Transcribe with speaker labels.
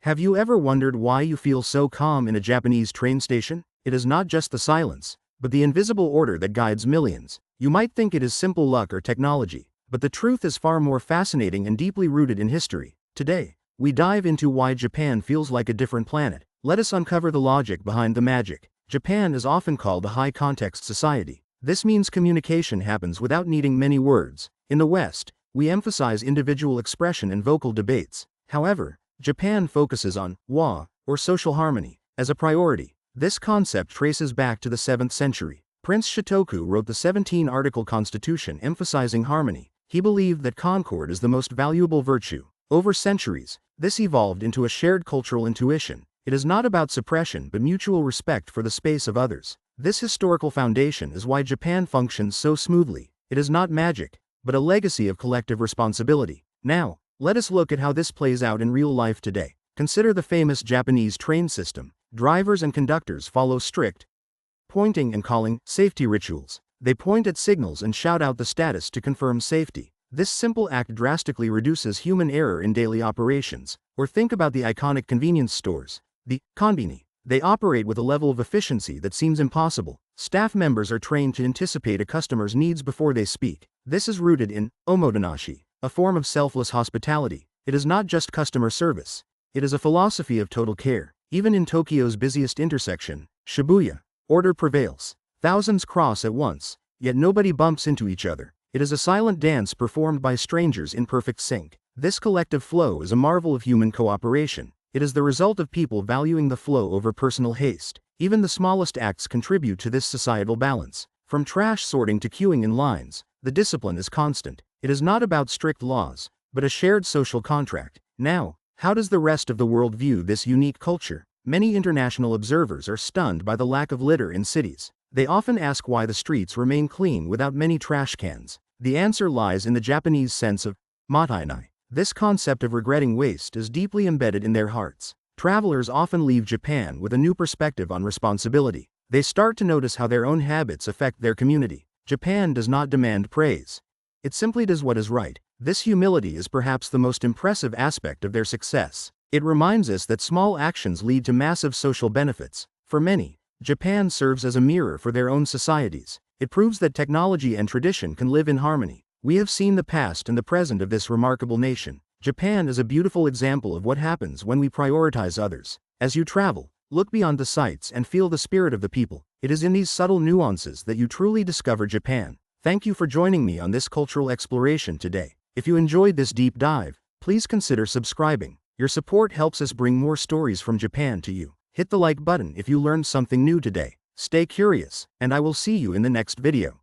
Speaker 1: Have you ever wondered why you feel so calm in a Japanese train station? It is not just the silence, but the invisible order that guides millions. You might think it is simple luck or technology, but the truth is far more fascinating and deeply rooted in history. Today, we dive into why Japan feels like a different planet. Let us uncover the logic behind the magic. Japan is often called a high-context society. This means communication happens without needing many words. In the West, we emphasize individual expression and vocal debates. However, Japan focuses on wa, or social harmony, as a priority. This concept traces back to the 7th century. Prince Shotoku wrote the 17-article constitution emphasizing harmony. He believed that concord is the most valuable virtue. Over centuries, this evolved into a shared cultural intuition. It is not about suppression but mutual respect for the space of others. This historical foundation is why Japan functions so smoothly. It is not magic, but a legacy of collective responsibility. Now, let us look at how this plays out in real life today. Consider the famous Japanese train system. Drivers and conductors follow strict pointing and calling safety rituals. They point at signals and shout out the status to confirm safety. This simple act drastically reduces human error in daily operations. Or think about the iconic convenience stores, the konbini. They operate with a level of efficiency that seems impossible. Staff members are trained to anticipate a customer's needs before they speak. This is rooted in omotenashi, a form of selfless hospitality. It is not just customer service. It is a philosophy of total care. Even in Tokyo's busiest intersection, Shibuya, order prevails. Thousands cross at once, yet nobody bumps into each other. It is a silent dance performed by strangers in perfect sync. This collective flow is a marvel of human cooperation. It is the result of people valuing the flow over personal haste. Even the smallest acts contribute to this societal balance. From trash sorting to queuing in lines, the discipline is constant. It is not about strict laws, but a shared social contract. Now, how does the rest of the world view this unique culture? Many international observers are stunned by the lack of litter in cities. They often ask why the streets remain clean without many trash cans. The answer lies in the Japanese sense of mottainai. This concept of regretting waste is deeply embedded in their hearts. Travelers often leave Japan with a new perspective on responsibility. They start to notice how their own habits affect their community. Japan does not demand praise. It simply does what is right. This humility is perhaps the most impressive aspect of their success. It reminds us that small actions lead to massive social benefits. For many, Japan serves as a mirror for their own societies. It proves that technology and tradition can live in harmony. We have seen the past and the present of this remarkable nation. Japan is a beautiful example of what happens when we prioritize others. As you travel, look beyond the sights and feel the spirit of the people. It is in these subtle nuances that you truly discover Japan. Thank you for joining me on this cultural exploration today. If you enjoyed this deep dive, please consider subscribing. Your support helps us bring more stories from Japan to you. Hit the like button if you learned something new today. Stay curious, and I will see you in the next video.